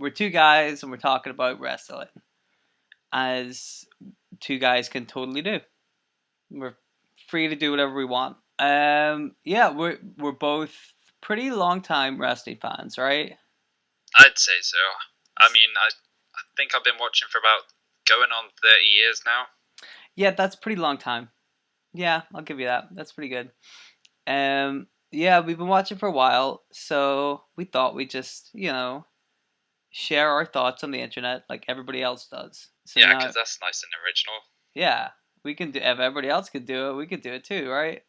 we're two guys and we're talking about wrestling, as two guys can totally do. We're free to do whatever we want. Yeah, we're both pretty long time wrestling fans, right? I'd say so. I mean, I think I've been watching for about going on 30 years now. Yeah, that's pretty long time. Yeah, I'll give you that. That's pretty good. Yeah, we've been watching for a while, so we thought we'd just, share our thoughts on the internet like everybody else does. So Yeah, now, because that's nice and original. yeah, we can do. If everybody else can do it, we can do it too, right?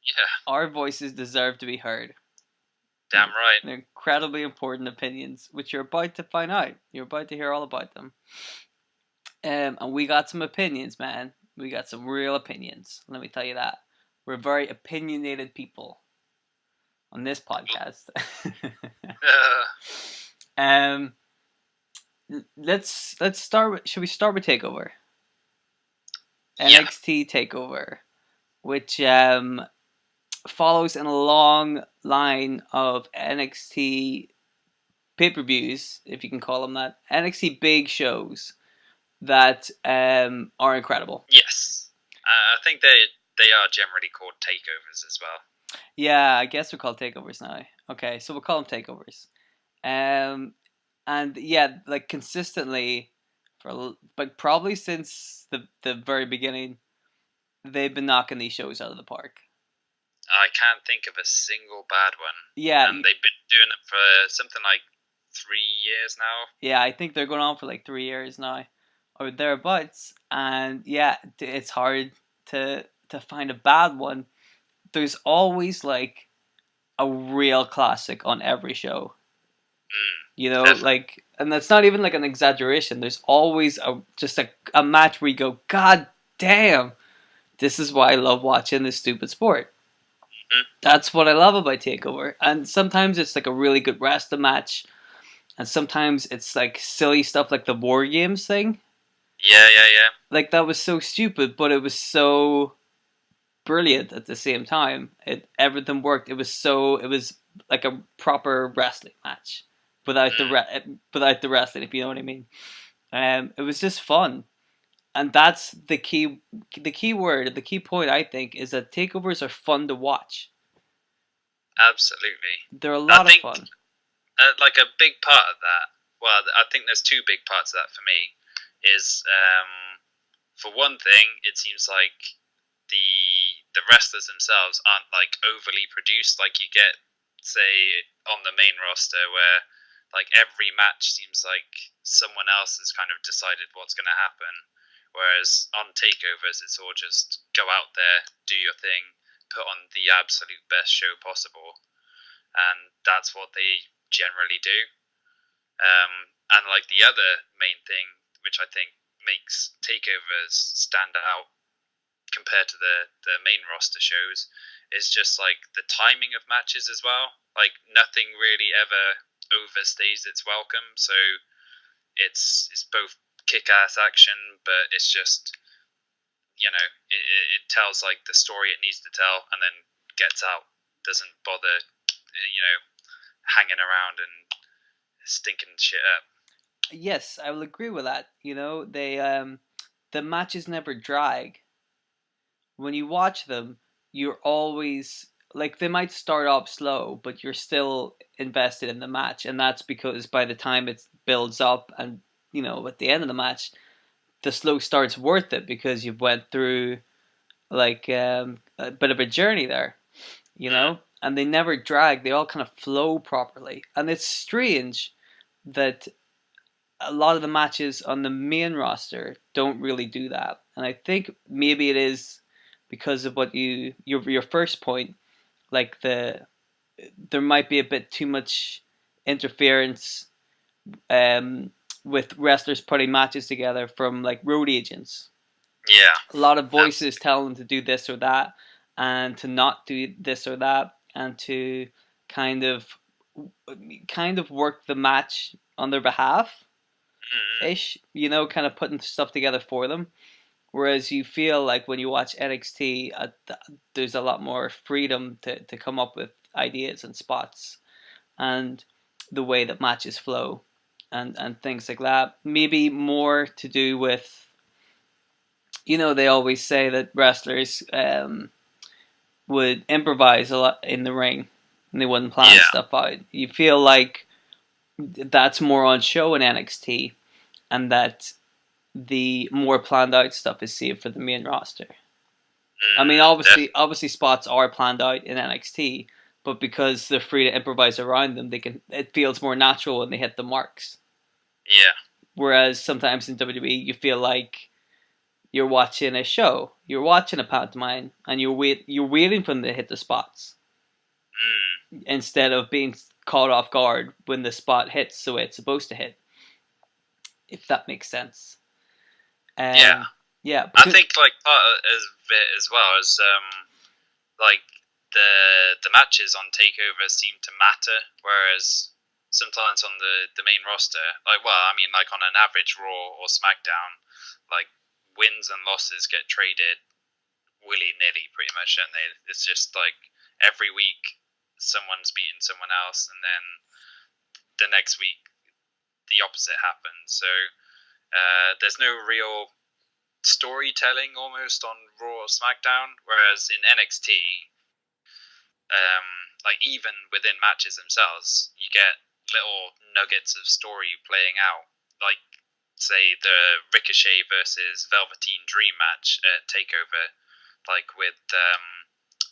Yeah, Our voices deserve to be heard. damn right. They're incredibly important opinions, which you're about to find out. You're about to hear all about them. And we got some opinions, man. We got some real opinions. Let me tell you that. We're very opinionated people on this podcast. um, let's start with. Should we start with Takeover? Yeah. NXT Takeover, which follows in a long line of NXT pay-per-views, if you can call them that. NXT big shows that are incredible. Yes. I think they are generally called takeovers as well. Yeah, I guess we're called takeovers now. Okay, so we'll call them takeovers. And yeah, like consistently but probably since the very beginning, they've been knocking these shows out of the park. I can't think of a single bad one. Yeah, and they've been doing it for something like 3 years now. Yeah, I think they're going on for like 3 years now, or thereabouts. And yeah, it's hard to find a bad one. There's always like a real classic on every show. Definitely. Like, and that's not even like an exaggeration. There's always just a match where you go, God damn, this is why I love watching this stupid sport. That's what I love about Takeover. And sometimes it's like a really good wrestling match, and sometimes it's like silly stuff like the War Games thing. Yeah. Like that was so stupid, but it was so brilliant at the same time. Everything worked. It was like a proper wrestling match without the wrestling, if you know what I mean. It was just fun, and that's the key word. The key point, I think, is that takeovers are fun to watch. Absolutely. They're a lot of fun. Like a big part of that. Well, I think there's two big parts of that for me. Is for one thing, it seems like the wrestlers themselves aren't like overly produced like you get, say, on the main roster, where like every match seems like someone else has kind of decided what's going to happen, whereas on takeovers it's all just go out there, do your thing, put on the absolute best show possible, and that's what they generally do. And like the other main thing, which I think makes takeovers stand out compared to the main roster shows, is just like the timing of matches as well. Like nothing really ever overstays its welcome, so it's both kick-ass action, but it's just, it tells like the story it needs to tell, and then gets out, doesn't bother hanging around and stinking shit up. Yes, I will agree with that. They the matches never drag. When you watch them, you're always like, they might start off slow, but you're still invested in the match, and that's because by the time it builds up and at the end of the match, the slow start's worth it because you've went through like a bit of a journey there, and they never drag. They all kind of flow properly, and it's strange that a lot of the matches on the main roster don't really do that. And I think maybe it is because of what your first point, like there might be a bit too much interference with wrestlers putting matches together from like road agents. Yeah. A lot of voices telling them to do this or that, and to not do this or that, and to kind of work the match on their behalf ish, kind of putting stuff together for them. Whereas you feel like when you watch NXT, there's a lot more freedom to come up with ideas and spots, and the way that matches flow. and things like that. Maybe more to do with, they always say that wrestlers would improvise a lot in the ring and they wouldn't plan Yeah. stuff out. You feel like that's more on show in NXT, and that the more planned out stuff is saved for the main roster. I mean, Definitely. obviously spots are planned out in NXT, but because they're free to improvise around them, it feels more natural when they hit the marks. Yeah. Whereas sometimes in WWE, you feel like you're watching a show, you're watching a pantomime, and you're waiting for them to hit the spots instead of being caught off guard when the spot hits the way it's supposed to hit. If that makes sense. Yeah. Yeah, I because think like part of it as well is like the matches on Takeover seem to matter, whereas sometimes on the main roster, like well, I mean like on an average Raw or SmackDown, like wins and losses get traded willy nilly pretty much, don't they? It's just like every week someone's beating someone else, and then the next week the opposite happens. So there's no real storytelling almost on Raw or SmackDown, whereas in NXT, like even within matches themselves, you get little nuggets of story playing out. Like say the Ricochet versus Velveteen Dream match at Takeover, like with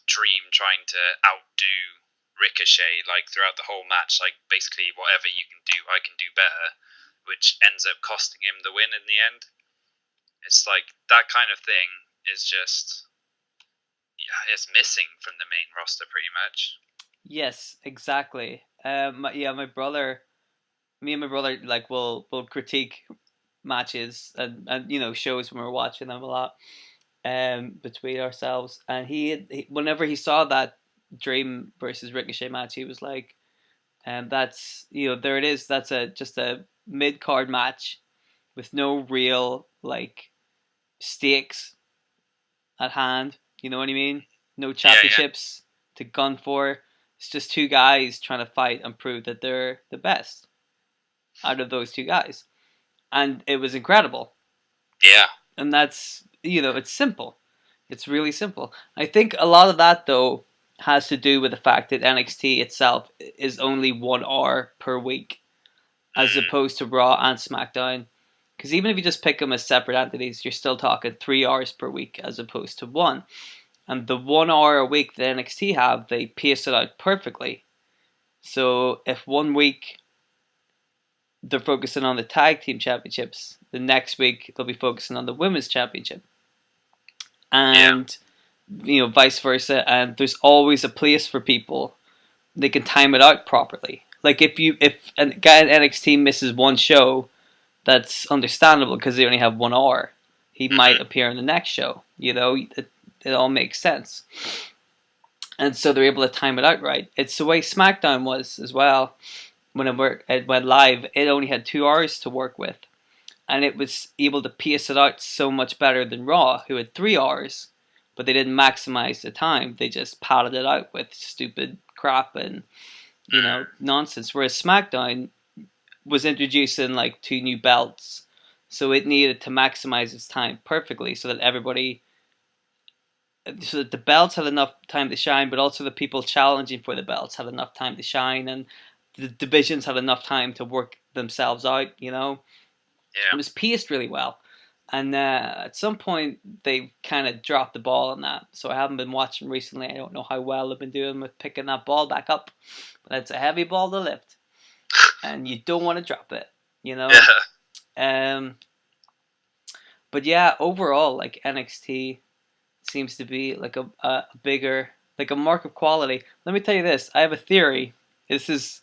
Dream trying to outdo Ricochet like throughout the whole match, like basically whatever you can do, I can do better, which ends up costing him the win in the end. It's like that kind of thing is just it's missing from the main roster pretty much. yes, exactly. Yeah, me and my brother, like will critique matches and shows when we're watching them a lot between ourselves. And whenever he saw that Dream versus Ricochet match, he was like, that's there it is. That's just a mid card match with no real like stakes at hand. You know what I mean? No Yeah, yeah. championships to gun for. It's just two guys trying to fight and prove that they're the best out of those two guys. And it was incredible. Yeah. And that's, it's simple. It's really simple. I think a lot of that, though, has to do with the fact that NXT itself is only 1 hour per week, as opposed to Raw and SmackDown. Because even if you just pick them as separate entities, you're still talking 3 hours per week as opposed to one. And the 1 hour a week that NXT have, they pace it out perfectly. So if one week they're focusing on the tag team championships, the next week they'll be focusing on the women's championship, Yeah. and vice versa. And there's always a place for people. They can time it out properly. Like if a guy in NXT misses one show, that's understandable because they only have 1 hour. He might appear in the next show. It all makes sense. And so they're able to time it out right. It's the way SmackDown was as well. When it went live, it only had 2 hours to work with. And it was able to pace it out so much better than Raw, who had 3 hours, but they didn't maximize the time. They just padded it out with stupid crap and, nonsense. Whereas SmackDown was introducing like 2 new belts. So it needed to maximize its time perfectly so that the belts had enough time to shine, but also the people challenging for the belts had enough time to shine, and the divisions had enough time to work themselves out. It Yeah. was paced really well, and at some point they kind of dropped the ball on that. So I haven't been watching recently. I don't know how well they've been doing with picking that ball back up, but it's a heavy ball to lift, and you don't want to drop it. Yeah. Um, but yeah, overall, like NXT seems to be like a bigger, like a mark of quality. Let me tell you this: I have a theory. This is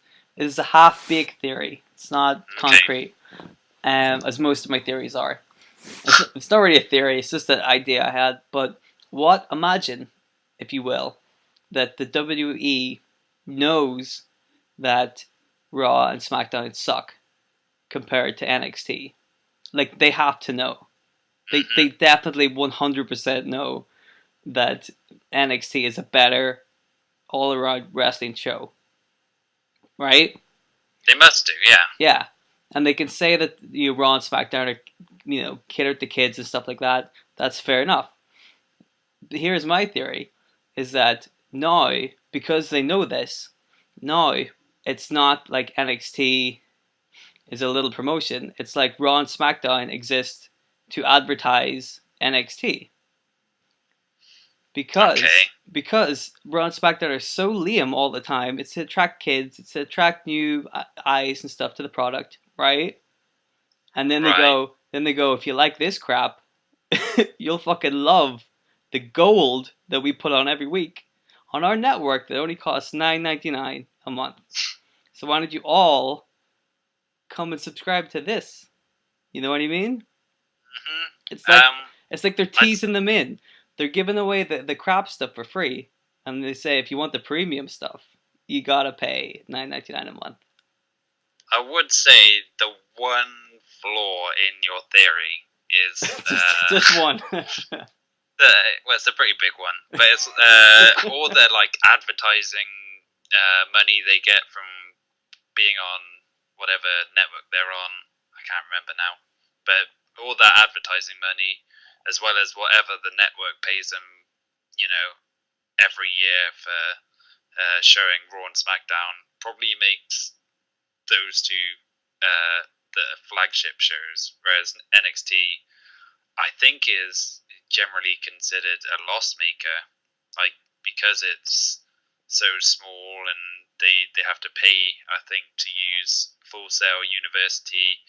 a half-baked theory. It's not Okay. concrete, as most of my theories are. It's not really a theory. It's just an idea I had. But imagine, if you will, that the WWE knows that Raw and SmackDown suck compared to NXT. Like they have to know. They definitely 100% know that NXT is a better all around wrestling show. Right? They must do, yeah. Yeah. and they can say that Raw and SmackDown are catered to kids and stuff like that. That's fair enough. But here's my theory: is that now, because they know this, now it's not like NXT is a little promotion. It's like Raw and SmackDown exist to advertise NXT. Because Raw and SmackDown are so lame all the time. It's to attract kids. It's to attract new eyes and stuff to the product, right? And then they go. If you like this crap, you'll fucking love the gold that we put on every week on our network that only costs $9.99 a month. So why don't you all come and subscribe to this? You know what I mean? Mm-hmm. It's like they're teasing them in. They're giving away the crap stuff for free, and they say if you want the premium stuff, you gotta pay $9.99 a month. I would say the one flaw in your theory is just one. Well, it's a pretty big one, but it's all the like advertising money they get from being on whatever network they're on. I can't remember now, but all that advertising money, as well as whatever the network pays them, every year for showing Raw and SmackDown, probably makes those two the flagship shows, whereas NXT, I think, is generally considered a loss maker, like because it's so small and they have to pay, I think, to use Full Sail University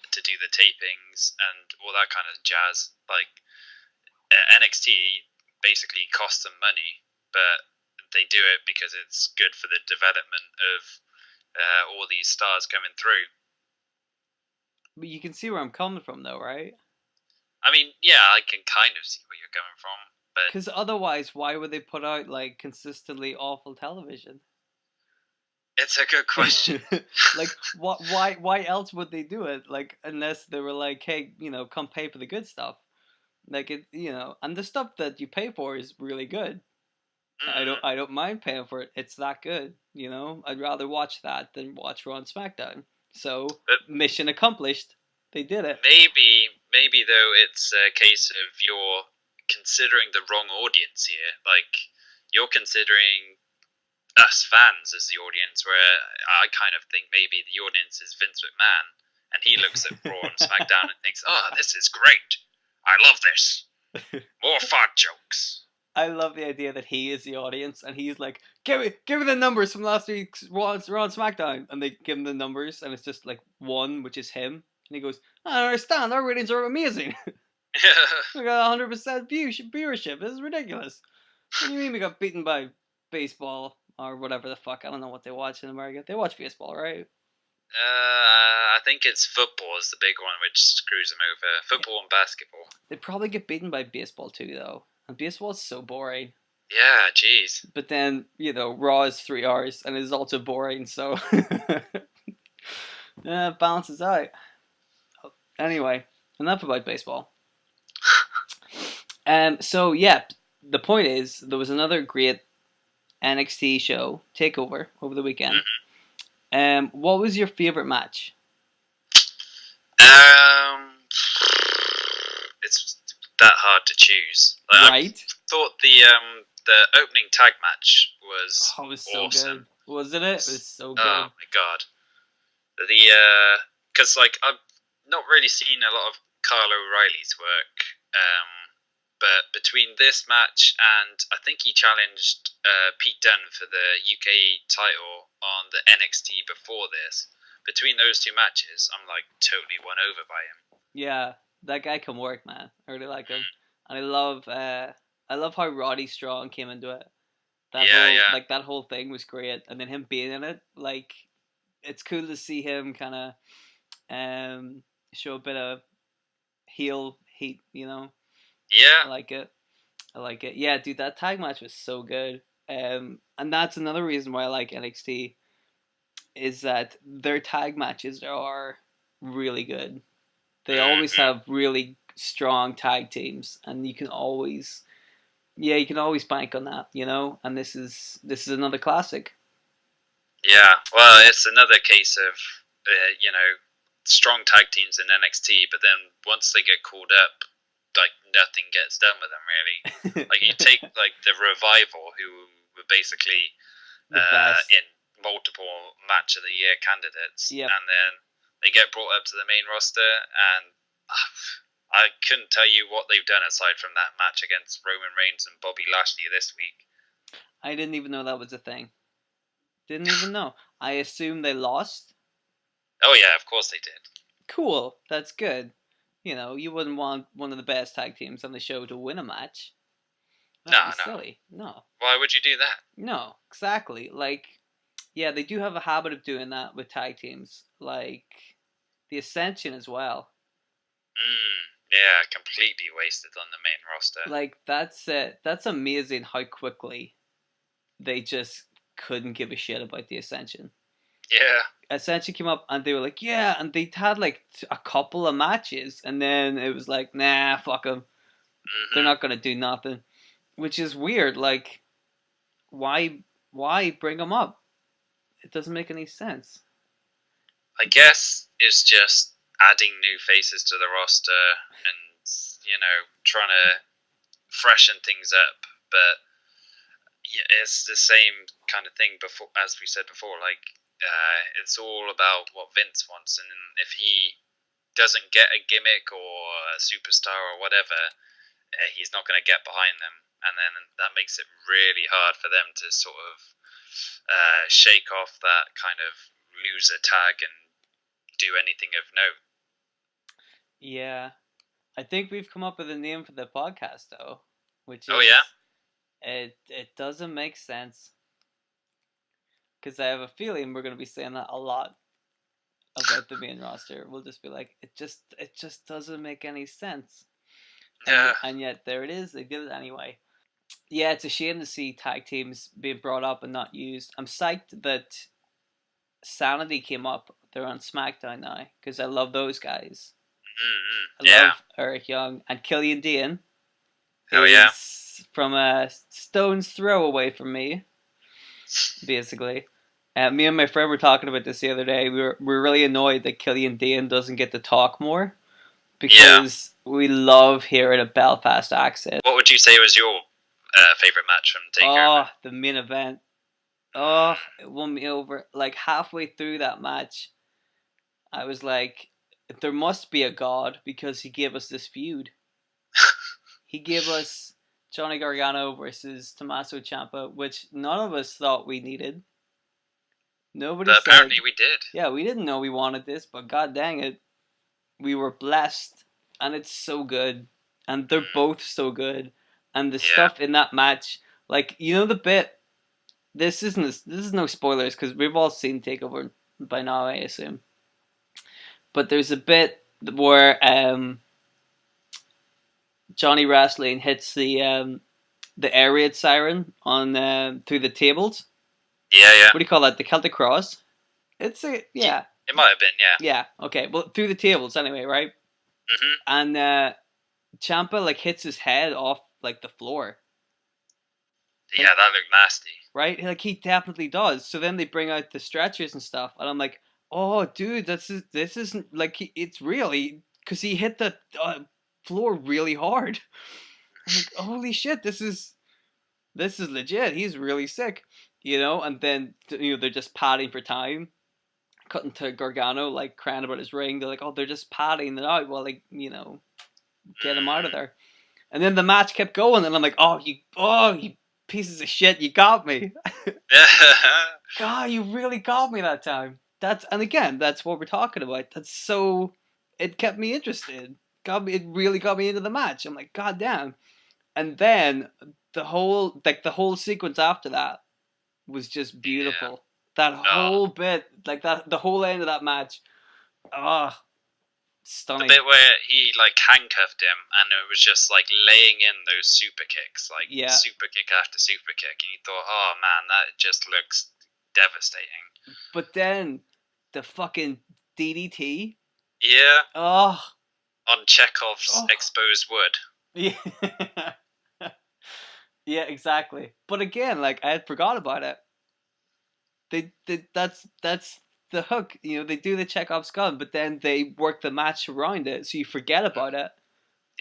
to do the tapings and all that kind of jazz. Like NXT basically costs them money, but they do it because it's good for the development of all these stars coming through. But you can see where I'm coming from, though, right? I mean, yeah, I can kind of see where you're coming from, but because otherwise, why would they put out like consistently awful television? It's a good question. Like, what? Why else would they do it? Like, unless they were like, hey, come pay for the good stuff. Like it, and the stuff that you pay for is really good. I don't mind paying for it. It's that good. I'd rather watch that than watch Raw and SmackDown. So mission accomplished. They did it. Maybe though it's a case of you're considering the wrong audience here. Like you're considering us fans as the audience, where I kind of think maybe the audience is Vince McMahon, and he looks at Raw and SmackDown and thinks, "Oh, this is great. I love this. More fart jokes." I love the idea that he is the audience, and he's like, give me the numbers from last week's Raw and SmackDown, and they give him the numbers, and it's just like one, which is him, and he goes, "I don't understand. Our ratings are amazing. We got 100% viewership. This is ridiculous. What do you mean we got beaten by baseball or whatever the fuck? I don't know what they watch in America. They watch baseball, right?" I think it's football is the big one which screws them over. Football and basketball. They probably get beaten by baseball too, though. And baseball is so boring. Yeah, jeez. But then, Raw is 3 hours and is also boring, so it balances out. Anyway, enough about baseball. So yeah, the point is there was another great NXT show, Takeover, over the weekend. What was your favorite match? It's that hard to choose. Right. I thought the opening tag match was so awesome. Good. Wasn't it? It was so good. Oh my god. Because I've not really seen a lot of Kyle O'Reilly's work, but between this match and I think he challenged Pete Dunne for the UK title on the NXT before this. Between those two matches, I'm like totally won over by him. Yeah, that guy can work, man. I really like him, and I love how Roddy Strong came into it. Like that whole thing was great, and then him being in it, like it's cool to see him kind of show a bit of heel heat, Yeah, I like it. Yeah, dude, that tag match was so good. And that's another reason why I like NXT, is that their tag matches are really good. They always have really strong tag teams, and you can always bank on that, And this is another classic. Yeah, well, it's another case of strong tag teams in NXT, but then once they get called up, like nothing gets done with them really. Like you take like the Revival, who were basically The best. in multiple match of the year candidates, Yep. and then they get brought up to the main roster, and I couldn't tell you what they've done aside from that match against Roman Reigns and Bobby Lashley this week. I didn't even know that was a thing. Didn't even know. I assume they lost. Oh yeah, of course they did. Cool. That's good. You wouldn't want one of the best tag teams on the show to win a match. That'd be silly. No. Why would you do that? No, exactly. Like, yeah, they do have a habit of doing that with tag teams. Like, the Ascension as well. Yeah, completely wasted on the main roster. Like, that's amazing how quickly they just couldn't give a shit about the Ascension. Yeah. Ascension came up and they were like, yeah, and they had like a couple of matches, and then it was like, nah, fuck them. They're not gonna do nothing, which is weird. Like, why bring them up? It doesn't make any sense. I guess it's just adding new faces to the roster and trying to freshen things up, but yeah, it's the same kind of thing before, as we said before. Like, it's all about what Vince wants, and if he doesn't get a gimmick or a superstar or whatever, he's not going to get behind them, and then that makes it really hard for them to sort of shake off that kind of loser tag and do anything of note. Yeah, I think we've come up with a name for the podcast though, which is, it doesn't make sense, because I have a feeling we're going to be saying that a lot about the main roster. We'll just be like, it just doesn't make any sense. Yeah. And yet there it is. They did it anyway. Yeah, it's a shame to see tag teams being brought up and not used. I'm psyched that Sanity came up. They're on SmackDown now, because I love those guys. I love Eric Young, and Killian Dane is from a stone's throw away from me, basically. Me and my friend were talking about this the other day. We're really annoyed that Killian Dane doesn't get to talk more, because we love hearing a Belfast accent. What would you say was your favourite match from Takeover? Oh, the main event. Oh, it won me over. Like, halfway through that match, I was like, there must be a God, because he gave us this feud. He gave us Johnny Gargano versus Tommaso Ciampa, which none of us thought we needed. Nobody but apparently we did. Yeah, we didn't know we wanted this, but god dang it, we were blessed, and it's so good, and they're both so good, and the stuff in that match, like, the bit. This is no spoilers, because we've all seen Takeover by now, I assume. But there's a bit where Johnny Wrestling hits the air raid siren on through the tables. Yeah. What do you call that? The Celtic Cross? It's It might have been, yeah. Yeah, okay. Well, through the tables anyway, right? Mm-hmm. And Ciampa, like, hits his head off, like, the floor. Yeah, that looked nasty. Right? Like, he definitely does. So then they bring out the stretchers and stuff, and I'm like, oh, dude, this isn't, like, it's real. Because he hit the floor really hard. I'm like, holy shit, this is legit. He's really sick, And then they're just padding for time, cutting to Gargano, like, crying about his ring. They're like, oh, they're just padding it out while, like, get him out of there. And then the match kept going, and I'm like, oh, you pieces of shit, you got me. God, you really got me that time. And again, that's what we're talking about. It kept me interested. It really got me into the match. I'm like, god damn. And then the whole sequence after that was just beautiful. Yeah. That whole bit, like the whole end of that match, stunning. The bit where he, like, handcuffed him, and it was just, like, laying in those super kicks, like, super kick after super kick, and you thought, oh man, that just looks devastating. But then the fucking DDT. Yeah. Oh. On Chekhov's exposed wood. Yeah. Yeah, exactly. But again, like, I had forgot about it. That's the hook. You know, they do the Chekhov's gun, but then they work the match around it, so you forget about it.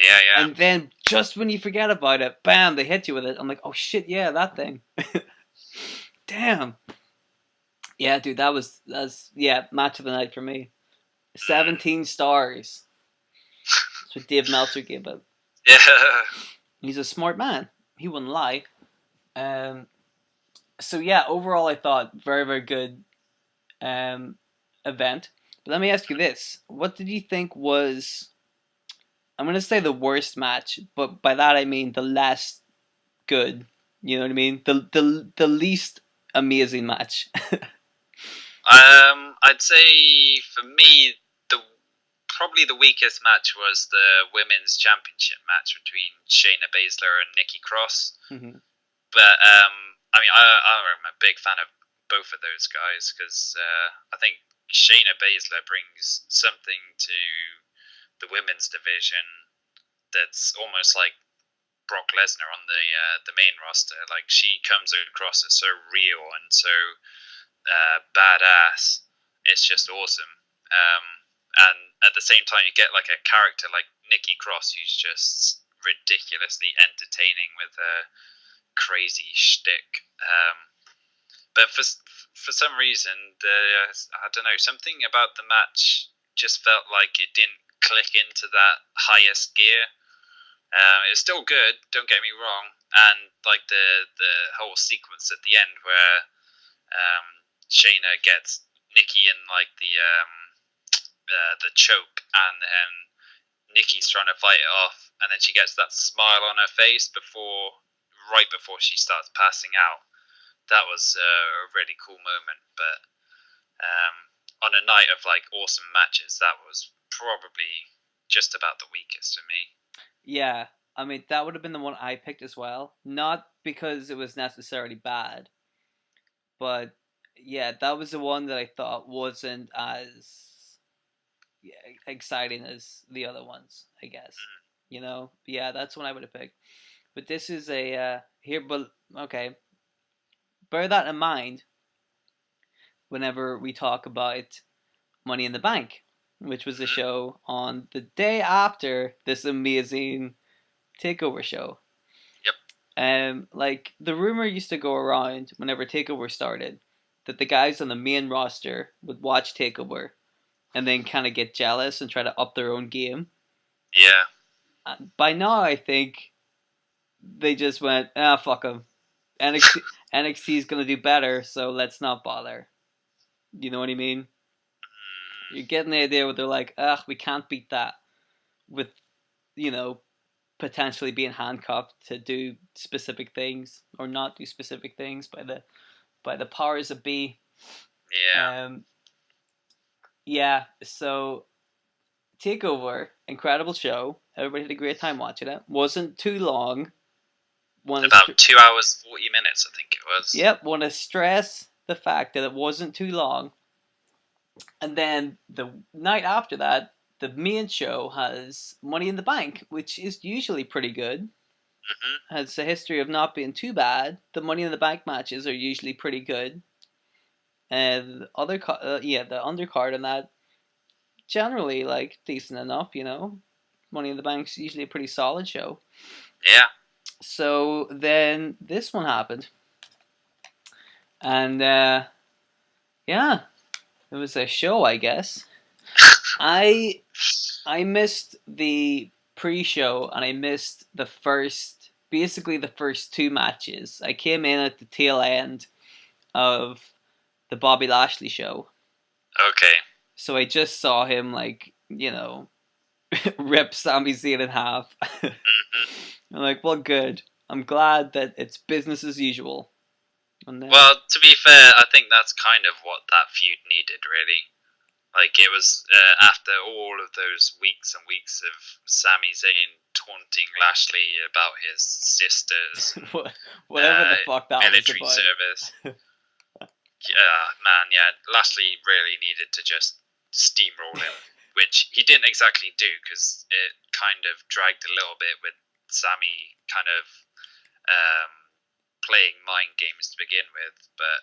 Yeah, yeah. And then just when you forget about it, bam, they hit you with it. I'm like, oh shit, yeah, that thing. Damn. Yeah, dude, that's match of the night for me. 17 stars. That's what Dave Meltzer gave it. Yeah. He's a smart man. He wouldn't lie. So yeah, overall I thought very, very good event. But let me ask you this. What did you think was, I'm gonna say the worst match, but by that I mean the less good. You know what I mean? The least amazing match. I'd say for me, the probably the weakest match was the women's championship match between Shayna Baszler and Nikki Cross. Mm-hmm. But I mean, I'm a big fan of both of those guys because I think Shayna Baszler brings something to the women's division that's almost like Brock Lesnar on the main roster. Like she comes across as so real and so badass. It's just awesome. And at the same time, you get like a character like Nikki Cross, who's just ridiculously entertaining with a crazy shtick. But for some reason, I don't know, something about the match just felt like it didn't click into that highest gear. It's still good, don't get me wrong, and like the whole sequence at the end where Shayna gets Nikki in like the choke, and then Nikki's trying to fight it off, and then she gets that smile on her face right before she starts passing out. That was a really cool moment. But on a night of like awesome matches, that was probably just about the weakest for me. Yeah, I mean that would have been the one I picked as well. Not because it was necessarily bad, but yeah, that was the one that I thought wasn't as exciting as the other ones, I guess. You know, yeah, that's one I would have picked. But this is a here, but okay, bear that in mind whenever we talk about Money in the Bank, which was a show on the day after this amazing Takeover show. Yep. Like the rumor used to go around whenever Takeover started that the guys on the main roster would watch Takeover and then kind of get jealous and try to up their own game. Yeah. By now, I think they just went, fuck them. NXT is gonna do better, so let's not bother. You know what I mean? You're getting the idea where they're like, we can't beat that with, you know, potentially being handcuffed to do specific things or not do specific things by the powers that be. Yeah. Yeah. So Takeover, incredible show. Everybody had a great time watching it. Wasn't too long. About 2 hours 40 minutes, I think it was. Yep. Want to stress the fact that it wasn't too long. And then the night after that, the main show has Money in the Bank, which is usually pretty good. Mm-hmm. Has a history of not being too bad. The Money in the Bank matches are usually pretty good. And the undercard on that generally like decent enough, you know. Money in the Bank's usually a pretty solid show. Yeah. So then this one happened. And yeah, it was a show, I guess. I missed the pre-show and I missed basically the first two matches. I came in at the tail end of the Bobby Lashley show. Okay. So I just saw him like, you know, rip Sami Zayn in half. Mm-hmm. I'm like, well, good. I'm glad that it's business as usual. And then, well, to be fair, I think that's kind of what that feud needed, really. Like, it was after all of those weeks and weeks of Sami Zayn taunting Lashley about his sisters, whatever the fuck that military was about. service. Yeah, man, yeah. Lashley really needed to just steamroll him, which he didn't exactly do because it kind of dragged a little bit with Sami kind of playing mind games to begin with. But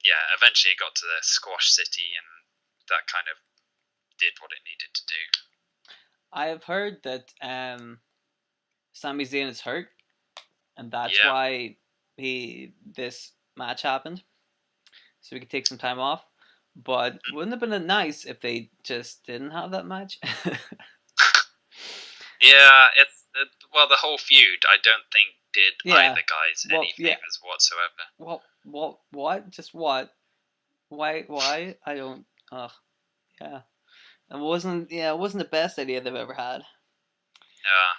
yeah, eventually it got to the Squash City, and that kind of did what it needed to do. I have heard that Sami Zayn is hurt, and that's Yeah. why this match happened, so we could take some time off. But wouldn't it have been nice if they just didn't have that match? Yeah, well, the whole feud, I don't think did Yeah. either guys any favors whatsoever. What? Just what? Why? I don't. Ugh. Yeah. It wasn't. Yeah, it wasn't the best idea they've ever had. Yeah.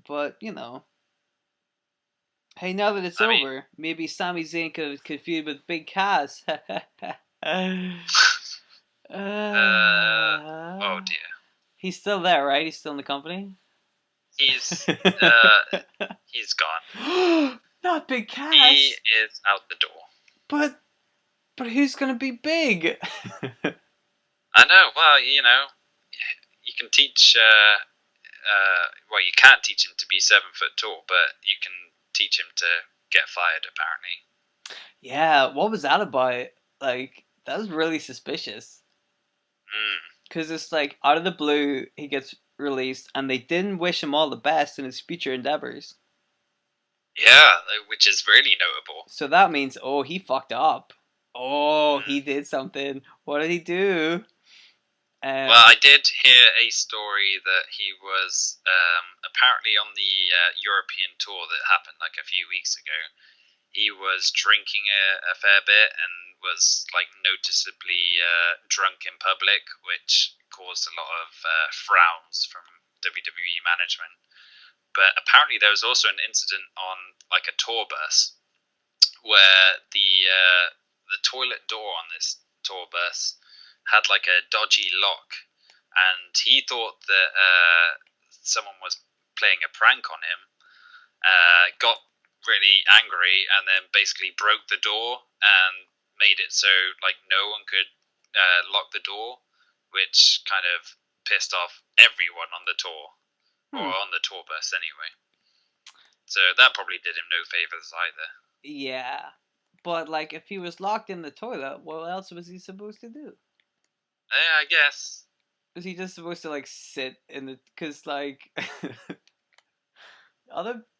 But hey, now that it's over, maybe Sami Zayn could feud with Big Cass. Oh dear. He's still there, right? He's still in the company. He's gone. Not Big Cass. He is out the door. But who's gonna be big? I know. Well, you can teach. Well, you can't teach him to be 7 foot tall, but you can teach him to get fired. Apparently. Yeah. What was that about? Like, that was really suspicious. Because it's like out of the blue, he gets released, and they didn't wish him all the best in his future endeavors. Yeah, which is really notable. So that means, oh, he fucked up. Oh, he did something. What did he do? Well, I did hear a story that he was apparently on the European tour that happened like a few weeks ago. He was drinking a fair bit and was like noticeably drunk in public, which caused a lot of frowns from WWE management. But apparently there was also an incident on like a tour bus where the toilet door on this tour bus had like a dodgy lock, and he thought that someone was playing a prank on him. Got really angry and then basically broke the door and made it so like no one could lock the door, which kind of pissed off everyone on the tour, or on the tour bus anyway. So that probably did him no favors either. Yeah, but like if he was locked in the toilet, what else was he supposed to do? Yeah, I guess. Was he just supposed to like sit in the? Cause like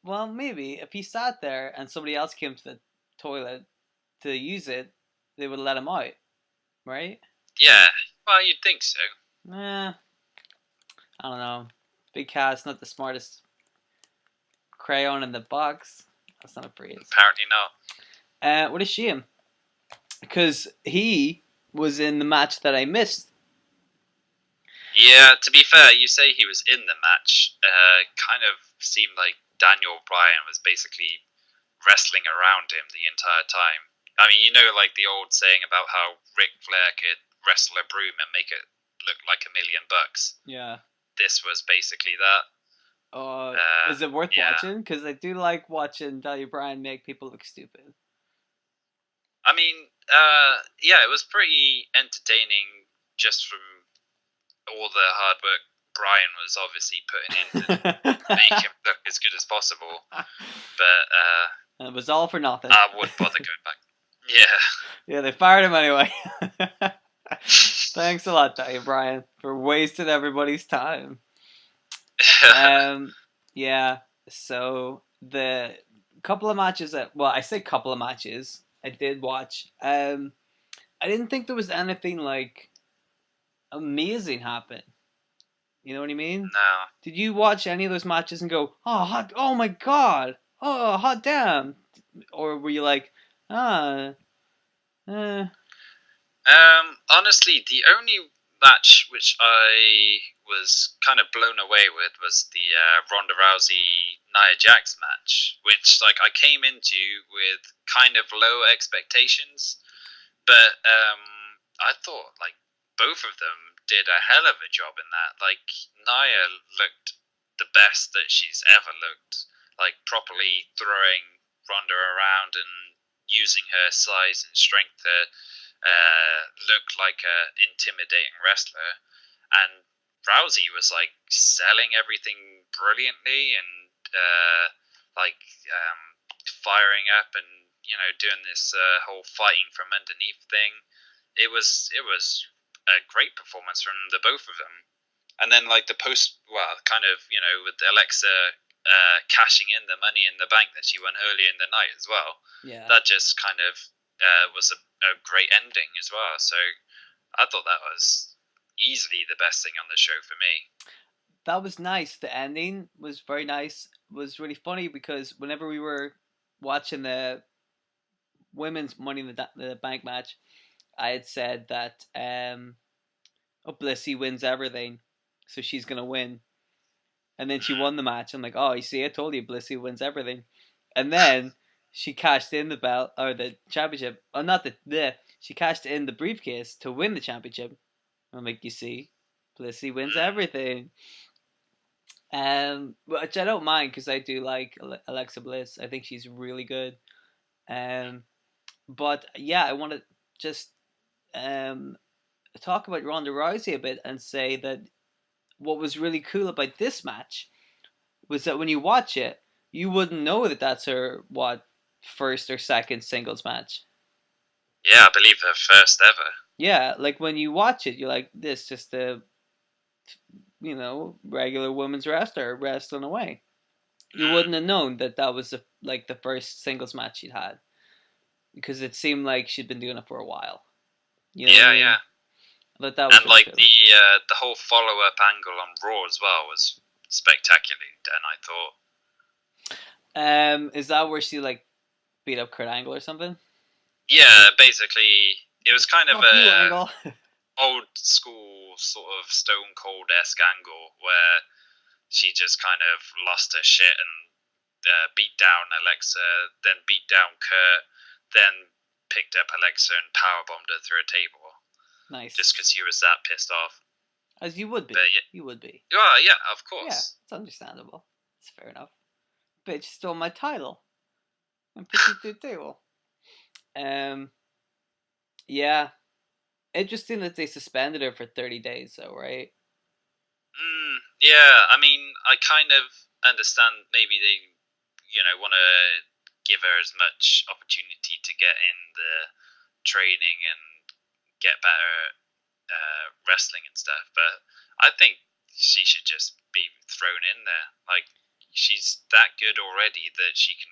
well, maybe if he sat there and somebody else came to the toilet to use it, they would let him out, right? Yeah, well, you'd think so. I don't know. Big Cat's not the smartest crayon in the box. That's not a phrase. Apparently not. What a shame. Because he was in the match that I missed. Yeah, to be fair, you say he was in the match. Kind of seemed like Daniel Bryan was basically wrestling around him the entire time. I mean, like the old saying about how Ric Flair could wrestle a broom and make it look like $1 million. Yeah. This was basically that. Is it worth watching? Because I do like watching Daniel Bryan make people look stupid. I mean, yeah, it was pretty entertaining just from all the hard work Bryan was obviously putting in to make him look as good as possible. But it was all for nothing. I wouldn't bother going back. Yeah. Yeah, they fired him anyway. Thanks a lot, Daniel Bryan, for wasting everybody's time. Yeah, so the couple of matches I say couple of matches I did watch. I didn't think there was anything like amazing happen. You know what I mean? No. Did you watch any of those matches and go, oh my god, oh hot damn, or were you like, Honestly, the only match which I was kind of blown away with was the Ronda Rousey Nia Jax match, which like I came into with kind of low expectations, but I thought like both of them did a hell of a job in that. Like Nia looked the best that she's ever looked, like properly throwing Ronda around and using her size and strength to look like a intimidating wrestler, and Rousey was like selling everything brilliantly and firing up and doing this whole fighting from underneath thing. It was a great performance from the both of them. And then like the post, well, kind of with Alexa cashing in the money in the bank that she won earlier in the night as well. Yeah, That just kind of was a great ending as well. So I thought that was easily the best thing on the show for me. that was nice. The ending was very nice. It was really funny because whenever we were watching the women's Money in the Bank match, I had said that oh, Blissy wins everything, so she's gonna win. And then she won the match. I'm like, oh, you see, I told you, Blissy wins everything. And then she cashed in the belt or the championship. Oh, not she cashed in the briefcase to win the championship. I'm like, you see, Blissy wins everything. Which I don't mind because I do like Alexa Bliss. I think she's really good. But yeah, I want to just um talk about Ronda Rousey a bit and say that what was really cool about this match was that when you watch it, you wouldn't know that that's her first or second singles match. Yeah, I believe her first ever. Yeah, like when you watch it, you're like, this just a regular women's wrestler wrestling away. You wouldn't have known that that was the first singles match she'd had because it seemed like she'd been doing it for a while. You know what I mean? Yeah. But that was And really like cool. the whole follow up angle on Raw as well was spectacularly done. I thought. Is that where she beat up Kurt Angle or something? Yeah, basically, it was kind of Fuck you, Angle. old school sort of Stone Cold esque angle where she just kind of lost her shit and beat down Alexa, then beat down Kurt, then picked up Alexa and powerbombed her through a table. Nice. Just because he was that pissed off. As you would be. But, you would be. Oh, yeah, of course. Yeah, it's understandable. It's fair enough. Bitch stole my title and put it through the table. Yeah. Interesting that they suspended her for 30 days, though, right? Yeah, I mean, I kind of understand maybe they, want to give her as much opportunity to get in the training and get better wrestling and stuff, but I think she should just be thrown in there. Like, she's that good already that she can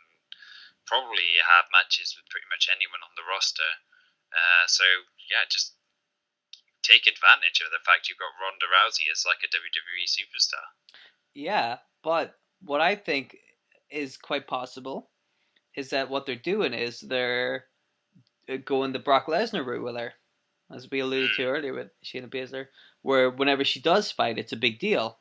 probably have matches with pretty much anyone on the roster. So yeah, just take advantage of the fact you've got Ronda Rousey as like a WWE superstar. Yeah, but what I think is quite possible is that what they're doing is they're going the Brock Lesnar route with her, as we alluded to earlier with Shayna Baszler, where whenever she does fight, it's a big deal.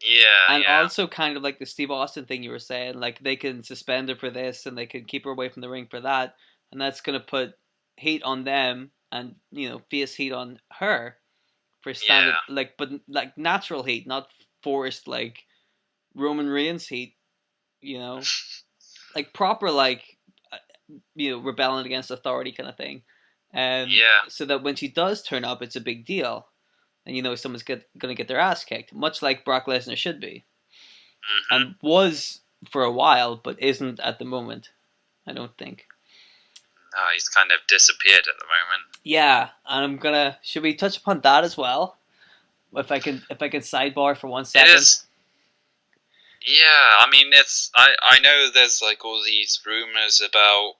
Yeah, and also kind of like the Steve Austin thing you were saying, like they can suspend her for this and they can keep her away from the ring for that, and that's going to put heat on them and face heat on her for standard but like natural heat, not forced like Roman Reigns heat, like proper rebelling against authority kind of thing. So that when she does turn up, it's a big deal. And someone's going to get their ass kicked, much like Brock Lesnar should be. And was for a while, but isn't at the moment, I don't think. No, he's kind of disappeared at the moment. Yeah, and should we touch upon that as well? If I can sidebar for 1 second. It is. Yeah, I mean, I know there's like all these rumors about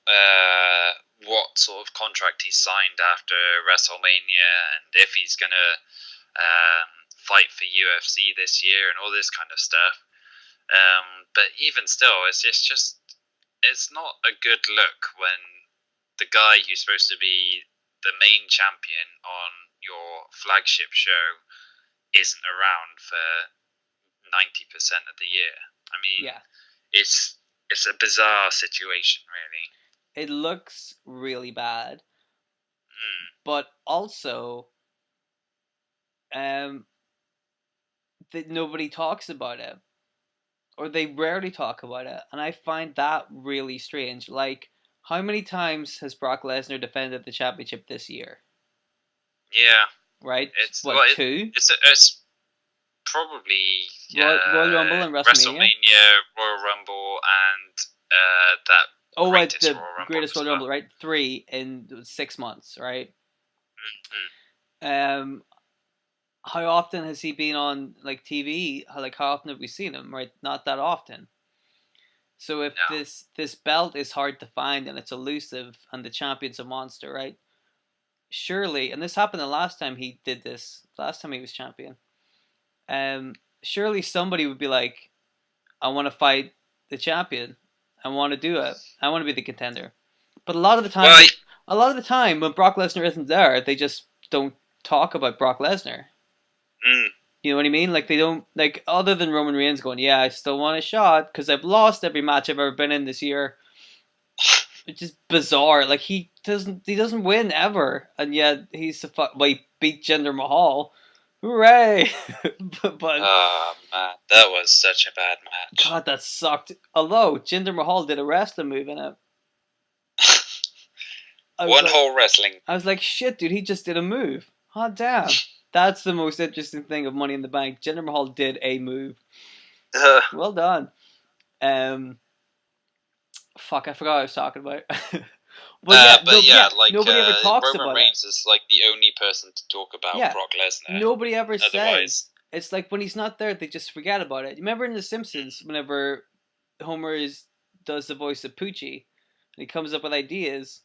what sort of contract he signed after WrestleMania and if he's gonna fight for UFC this year and all this kind of stuff. But even still, it's not a good look when the guy who's supposed to be the main champion on your flagship show isn't around for 90% of the year. I mean, yeah, it's a bizarre situation, really. It looks really bad, but also, that nobody talks about it, or they rarely talk about it, and I find that really strange. Like, how many times has Brock Lesnar defended the championship this year? Yeah, right. It's two. It's probably Royal Rumble and WrestleMania, Royal Rumble, and that Oh, at greatest the Royal Rumble greatest as Royal well. Rumble, right? 3 in 6 months, right? Mm-hmm. Um, how often has he been on like TV? How often have we seen him? Right, not that often. So if No. this belt is hard to find and it's elusive and the champion's a monster, right? Surely, and this happened the last time he did this, last time he was champion. Surely somebody would be like, I want to fight the champion. I want to do it. I want to be the contender. But Well, a lot of the time when Brock Lesnar isn't there, they just don't talk about Brock Lesnar. mm, You know what I mean? Like they don't like other than Roman Reigns going, yeah, I still want a shot because I've lost every match I've ever been in this year. It's just bizarre. Like he doesn't win ever, and yet he's the fuck. Well, he beat Jinder Mahal. Hooray! But oh man, that was such a bad match. God, that sucked. Although Jinder Mahal did a wrestling move in it. One whole wrestling. I was like, shit, dude, he just did a move. Hot damn. That's the most interesting thing of Money in the Bank. Jinder Mahal did a move. Well done. Fuck, I forgot what I was talking about. Nobody ever talks Roman about Reigns is like the only person to talk about Yeah, Brock Lesnar. nobody ever Otherwise, says. It's like when he's not there, they just forget about it. You remember in The Simpsons, whenever does the voice of Poochie, and he comes up with ideas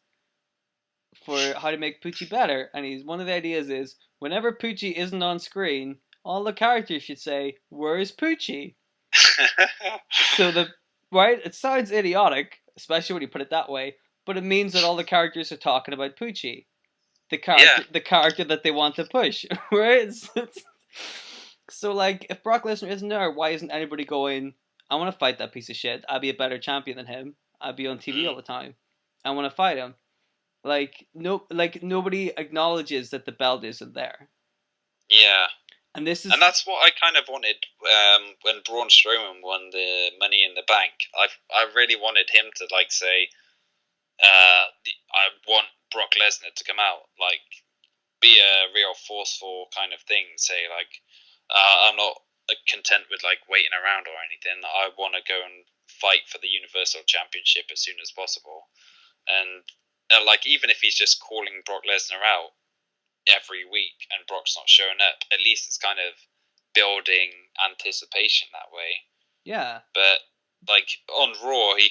for how to make Poochie better, and one of the ideas is whenever Poochie isn't on screen, all the characters should say, "Where's Poochie?" So right, it sounds idiotic, especially when you put it that way, but it means that all the characters are talking about Poochie, the character that they want to push, right? So like, if Brock Lesnar isn't there, why isn't anybody going, I want to fight that piece of shit. I'd be a better champion than him. I'd be on TV all the time. I want to fight him. Like nobody acknowledges that the belt isn't there. Yeah. And this is And that's what I kind of wanted when Braun Strowman won the Money in the Bank. I really wanted him to like say, I want Brock Lesnar to come out, like be a real forceful kind of thing. Say like, I'm not content with like waiting around or anything. I want to go and fight for the Universal Championship as soon as possible. And like even if he's just calling Brock Lesnar out every week and Brock's not showing up, at least it's kind of building anticipation that way. Yeah. But like on Raw, he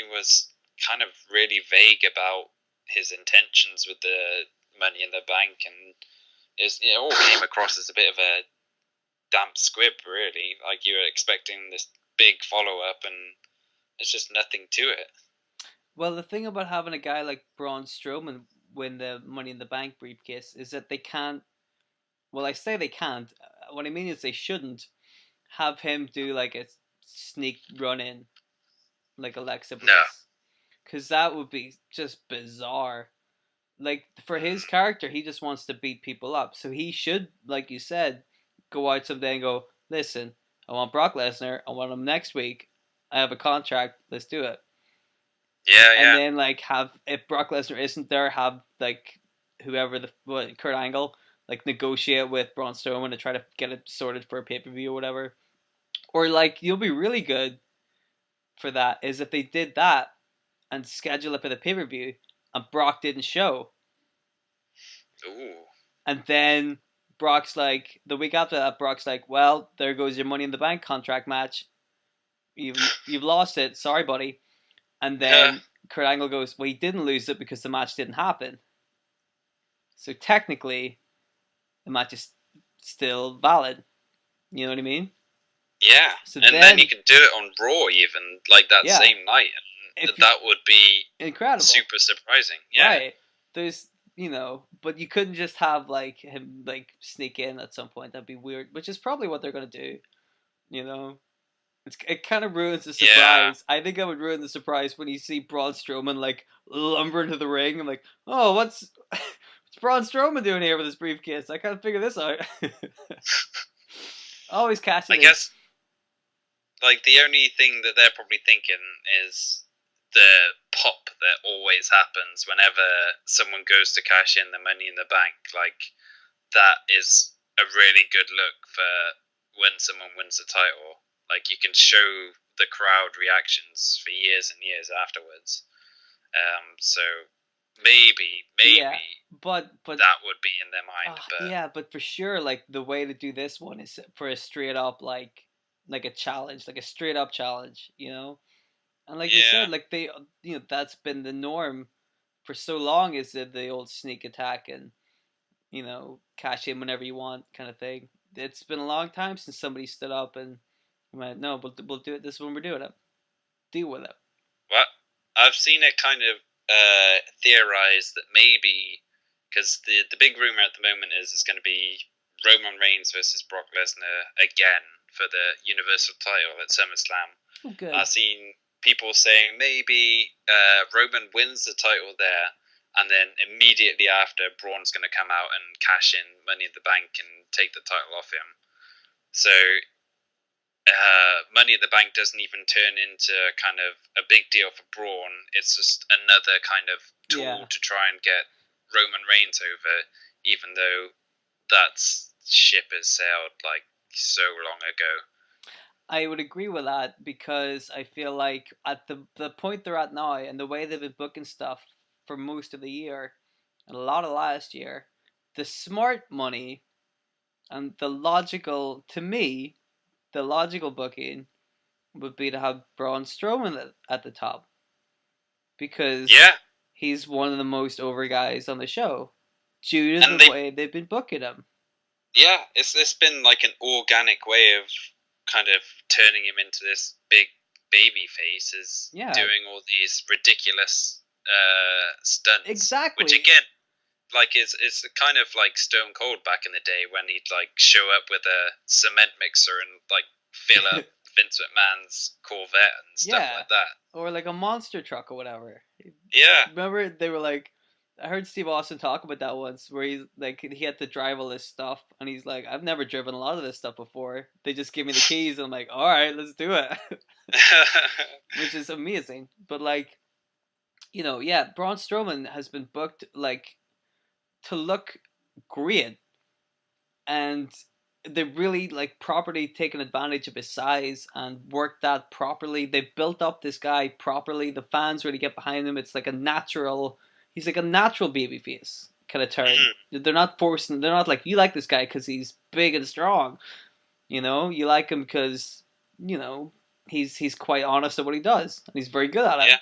was kind of really vague about his intentions with the Money in the Bank, and it all came across as a bit of a damp squib, really. Like you were expecting this big follow up, and it's just nothing to it. Well, the thing about having a guy like Braun Strowman win the Money in the Bank briefcase is that they can't. Well, I say they can't. What I mean is they shouldn't have him do like a sneak run in, like Alexa Bliss, because that would be just bizarre. Like for his character, he just wants to beat people up, so he should, like you said, go out someday and go, listen, I want Brock Lesnar. I want him next week. I have a contract. Let's do it. Yeah, And then like have if Brock Lesnar isn't there, have like whoever Kurt Angle like negotiate with Braun Strowman to try to get it sorted for a pay per view or whatever. Or like you'll be really good for that is if they did that and schedule it for the pay per view and Brock didn't show. Ooh. And then Brock's like the week after that, Brock's like, well, there goes your Money in the Bank contract match. You've lost it. Sorry, buddy. And then Kurt Angle goes, well, he didn't lose it because the match didn't happen. So technically, the match is still valid. You know what I mean? Yeah. So then you can do it on Raw even, like that same night. And that would be incredible. Super surprising. Yeah. Right. There's, but you couldn't just have like him like sneak in at some point. That'd be weird, which is probably what they're going to do. It kind of ruins the surprise. Yeah. I think I would ruin the surprise when you see Braun Strowman like lumber into the ring. I'm like, oh, what's Braun Strowman doing here with his briefcase? I can't figure this out. Always catching. I guess, like the only thing that they're probably thinking is the pop that always happens whenever someone goes to cash in the Money in the Bank. Like that is a really good look for when someone wins the title. Like you can show the crowd reactions for years and years afterwards. So Yeah, maybe but that would be in their mind, but yeah, but for sure, like the way to do this one is for a straight up like a challenge, like a straight up challenge, you know. And like you yeah, said, like they, that's been the norm for so long, is the old sneak attack and cash in whenever you want kind of thing. It's been a long time since somebody stood up and went, no, we'll do it. This is when we're doing it. Deal with it. well, I've seen it kind of theorized that maybe because the big rumor at the moment is it's going to be Roman Reigns versus Brock Lesnar again for the Universal title at SummerSlam. Oh, good. I've seen people saying maybe Roman wins the title there, and then immediately after, Braun's going to come out and cash in Money in the Bank and take the title off him. So Money in the Bank doesn't even turn into kind of a big deal for Braun. It's just another kind of tool Yeah, to try and get Roman Reigns over, even though that ship has sailed like so long ago. I would agree with that because I feel like at the point they're at now and the way they've been booking stuff for most of the year and a lot of last year, the smart money and the logical, to me, the logical booking would be to have Braun Strowman at the top because Yeah, he's one of the most over guys on the show due to and the way they've been booking him. it's been like an organic way of kind of turning him into this big baby face, is Yeah, doing all these ridiculous stunts, which exactly. again, like it's kind of like Stone Cold back in the day when he'd like show up with a cement mixer and like fill up Vince McMahon's Corvette and stuff Yeah, like that. or like a monster truck or whatever. Yeah. Remember they were like, I heard Steve Austin talk about that once, where he's like he had to drive all this stuff, and he's like, I've never driven a lot of this stuff before. They just give me the keys, and I'm like, all right, let's do it, which is amazing. But like, yeah, Braun Strowman has been booked like to look great, and they really like properly taken advantage of his size and worked that properly. They built up this guy properly. The fans really get behind him. It's like a natural. He's like a natural babyface kind of turn. They're not forcing. They're not like you like this guy because he's big and strong. You like him because he's quite honest at what he does and he's very good at it.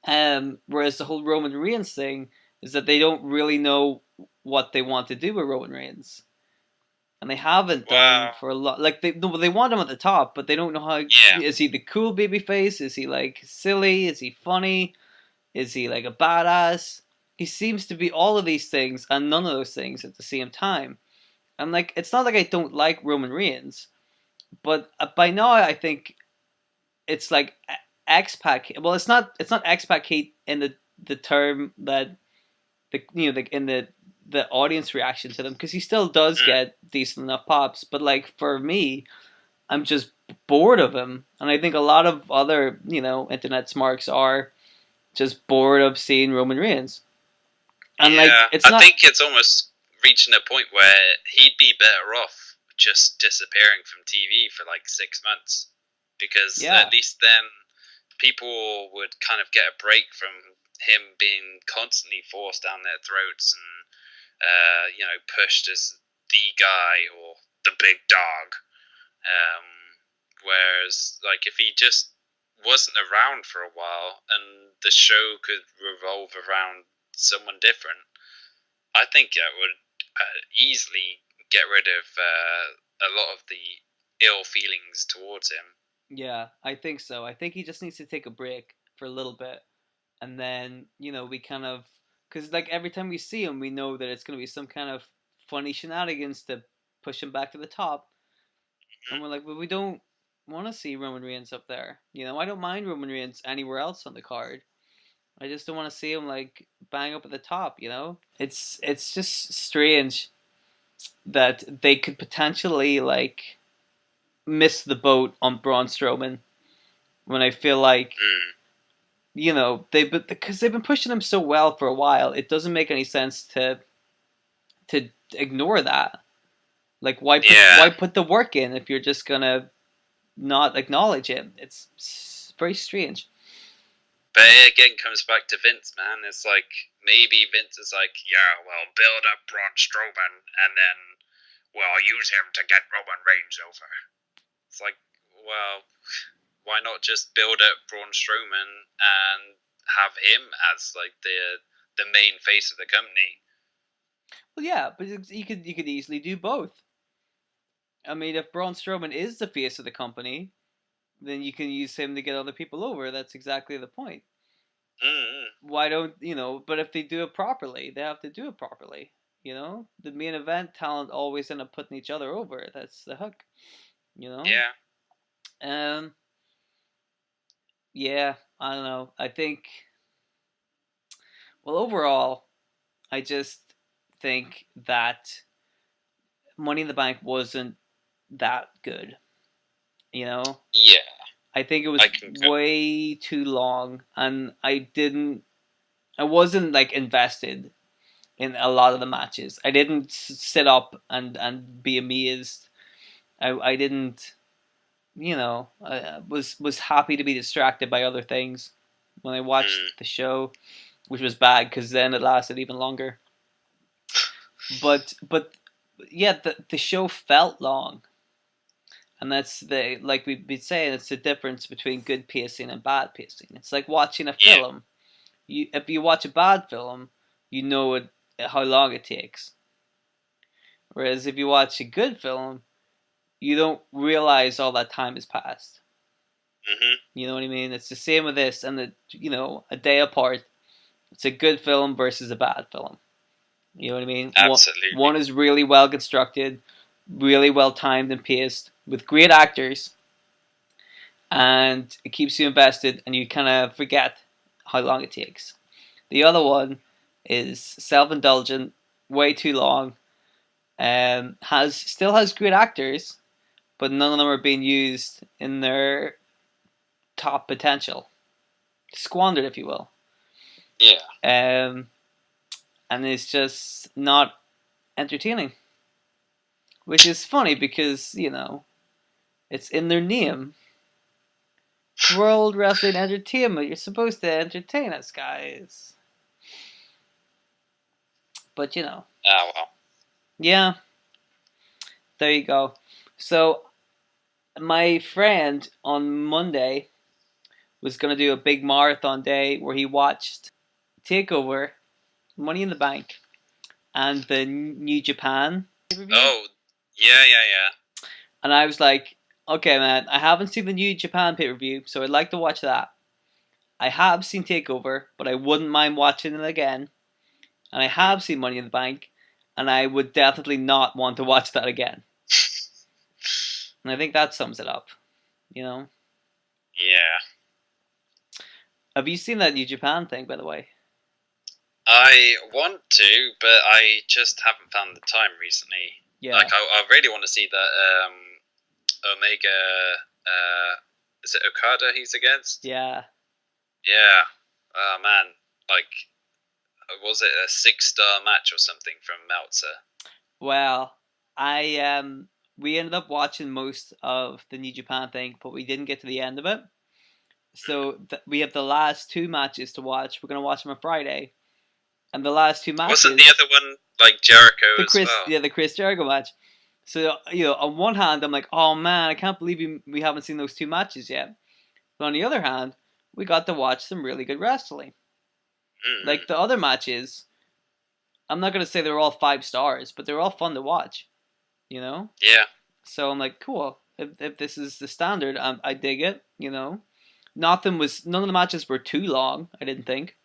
Yeah. Whereas the whole Roman Reigns thing is that they don't really know what they want to do with Roman Reigns, and they haven't done Wow. for a lot. Like they want him at the top, but they don't know how. Yeah. Is he the cool baby face? Is he like silly? Is he funny? Is he like a badass? He seems to be all of these things and none of those things at the same time. And like, it's not like I don't like Roman Reigns, but by now I think it's like expat. Well, it's not expat heat in the term that in the audience reaction to them, because he still does get decent enough pops. But like for me, I'm just bored of him, and I think a lot of other internet smarks are just bored of seeing Roman Reigns. And like Yeah. it's I not. think it's almost reaching a point where he'd be better off just disappearing from TV for like 6 months, because Yeah, at least then people would kind of get a break from him being constantly forced down their throats and pushed as the guy or the big dog. Um, Whereas, like, if he just wasn't around for a while and the show could revolve around someone different, I think it would easily get rid of a lot of the ill feelings towards him. yeah, I think so. I think he just needs to take a break for a little bit, and then we kind of, because like every time we see him, we know that it's going to be some kind of funny shenanigans to push him back to the top, and we're like, well, we don't want to see Roman Reigns up there. I don't mind Roman Reigns anywhere else on the card. I just don't want to see him like bang up at the top. It's just strange that they could potentially like miss the boat on Braun Strowman when I feel like because they've been pushing him so well for a while. It doesn't make any sense to ignore that. Like why Yeah, put the work in if you're just gonna not acknowledge it. It's very strange. But it again comes back to Vince, man. It's like maybe Vince is like, yeah, well, build up Braun Strowman and then, well, use him to get Roman Reigns over. It's like, well, why not just build up Braun Strowman and have him as like the main face of the company? Well, yeah, but you could easily do both. I mean, if Braun Strowman is the face of the company, then you can use him to get other people over. That's exactly the point. Mm-hmm. Why don't you know? But if they do it properly, they have to do it properly. You know, the main event talent always end up putting each other over. That's the hook. You know. Yeah. Um. Yeah. I don't know. I think. Well, overall, I just think that Money in the Bank wasn't that good. You know, Yeah. I think it was I concur. way too long, and I wasn't like invested in a lot of the matches. I didn't sit up and be amazed. I didn't, you know, I was happy to be distracted by other things when I watched the show, which was bad because then it lasted even longer. But yeah, the show felt long. And that's the like we've been saying, it's the difference between good pacing and bad pacing. It's like watching a Yeah. film. If you watch a bad film, you know how long it takes. Whereas if you watch a good film, you don't realize all that time has passed. Mm-hmm. You know what I mean? It's the same with this, and a day apart. It's a good film versus a bad film. You know what I mean? Absolutely. One is really well constructed, really well timed and paced, with great actors, and it keeps you invested, and you kind of forget how long it takes. The other one is self-indulgent, way too long. Still has great actors, but none of them are being used in their top potential, squandered, if you will. Yeah. And it's just not entertaining, which is funny because it's in their name. World Wrestling Entertainment. You're supposed to entertain us, guys. But Oh well. yeah, there you go. So my friend on Monday was gonna do a big marathon day where he watched Takeover, Money in the Bank, and the New Japan pay-per-view. Oh, yeah. And I was like, okay, man, I haven't seen the New Japan pay-per-view, so I'd like to watch that. I have seen Takeover, but I wouldn't mind watching it again. And I have seen Money in the Bank, and I would definitely not want to watch that again. And I think that sums it up, you know? Yeah. Have you seen that New Japan thing, by the way? I want to, but I just haven't found the time recently. Yeah. Like, I really want to see that Omega. Is it Okada he's against? Yeah. Yeah. Oh man, like, was it a 6-star match or something from Meltzer? Well, we ended up watching most of the New Japan thing, but we didn't get to the end of it. So we have the last two matches to watch. We're gonna watch them on Friday, and the last two matches. Wasn't the other one like Jericho as well? Yeah, the Chris Jericho match. So on one hand, I'm like, oh man, I can't believe we haven't seen those two matches yet. But on the other hand, we got to watch some really good wrestling. Mm. Like the other matches, I'm not gonna say they're all 5 stars, but they're all fun to watch. You know? Yeah. So I'm like, cool. If this is the standard, I dig it. You know, none of the matches were too long. I didn't think.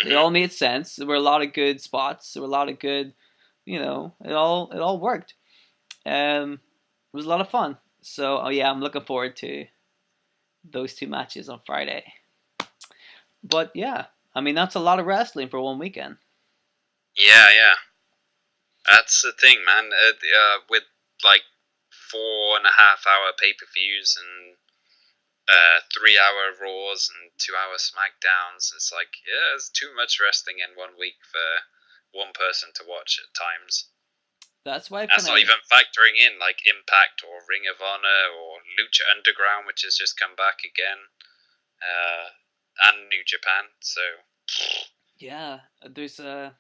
They all made sense. There were a lot of good spots. There were a lot of good, it all worked. It was a lot of fun. So yeah, I'm looking forward to those two matches on Friday. But yeah, I mean that's a lot of wrestling for one weekend. Yeah. That's the thing, man. With like 4.5-hour pay-per-views and 3-hour Raws and 2-hour SmackDowns, it's like, there's too much wrestling in 1 week for one person to watch at times. That's why I've That's kind not of. even factoring in like Impact or Ring of Honor or Lucha Underground, which has just come back again, and New Japan. So Yeah, there's a.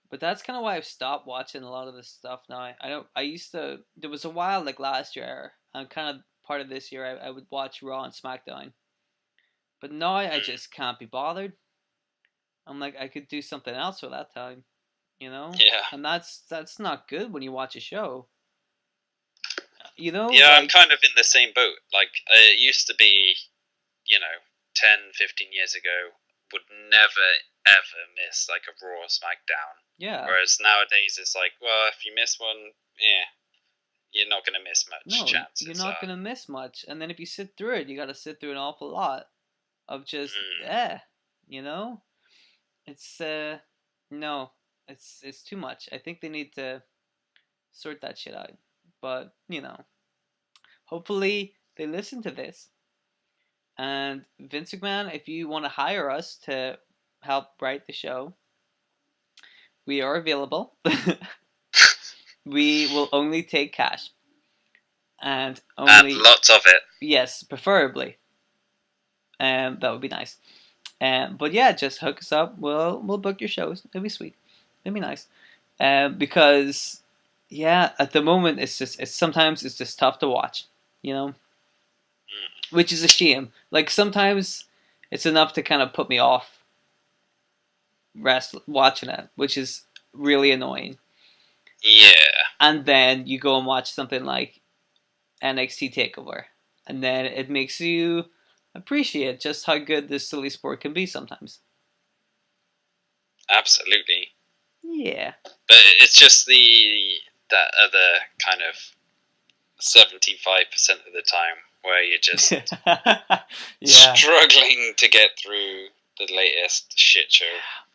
But that's kind of why I've stopped watching a lot of this stuff now. I don't. I used to. There was a while like last year, and kind of part of this year, I would watch Raw and SmackDown. But now I just can't be bothered. I'm like I could do something else with that time, you know. yeah, And that's not good when you watch a show. You know, yeah, I'm like kind of in the same boat. Like it used to be, 10, 15 years ago, would never ever miss like a Raw or SmackDown. yeah, Whereas nowadays it's like, well, if you miss one, yeah, you're not gonna miss much. no, you're Chances not are. gonna miss much. And then if you sit through it, you got to sit through an awful lot of just Mm. you know. It's no, it's too much. I think they need to sort that shit out. But hopefully they listen to this. And Vince McMahon, if you want to hire us to help write the show, we are available. We will only take cash. And And only, lots of it. yes, preferably. That would be nice. But yeah, just hook us up. We'll book your shows. It'll be sweet. It'll be nice. Because yeah, at the moment it's sometimes it's just tough to watch, you know, which is a shame. Like sometimes it's enough to kind of put me off rest watching it, which is really annoying. Yeah, And then you go and watch something like NXT Takeover, and then it makes you appreciate just how good this silly sport can be sometimes. absolutely. Yeah. But it's just that other kind of 75% of the time where you're just Yeah. struggling to get through the latest shit show.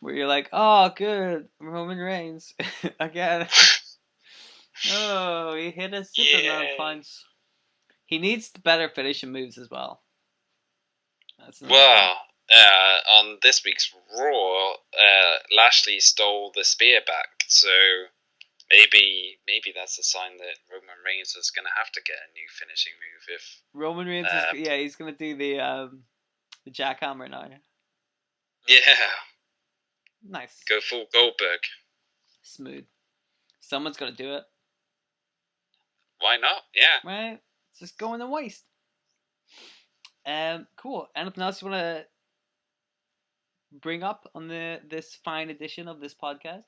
Where you're like, oh, good, Roman Reigns again. Oh, he hit a Superman Yeah. punch. He needs better finishing moves as well. That's another thing. Well, on this week's Raw, Lashley stole the spear back, so maybe that's a sign that Roman Reigns is going to have to get a new finishing move if. Roman Reigns is he's gonna do the jackhammer now. Yeah, Nice, go full Goldberg. smooth. Someone's gonna do it, Why not? Yeah. right? It's just going to waste. Cool. Anything else you wanna bring up on this fine edition of this podcast?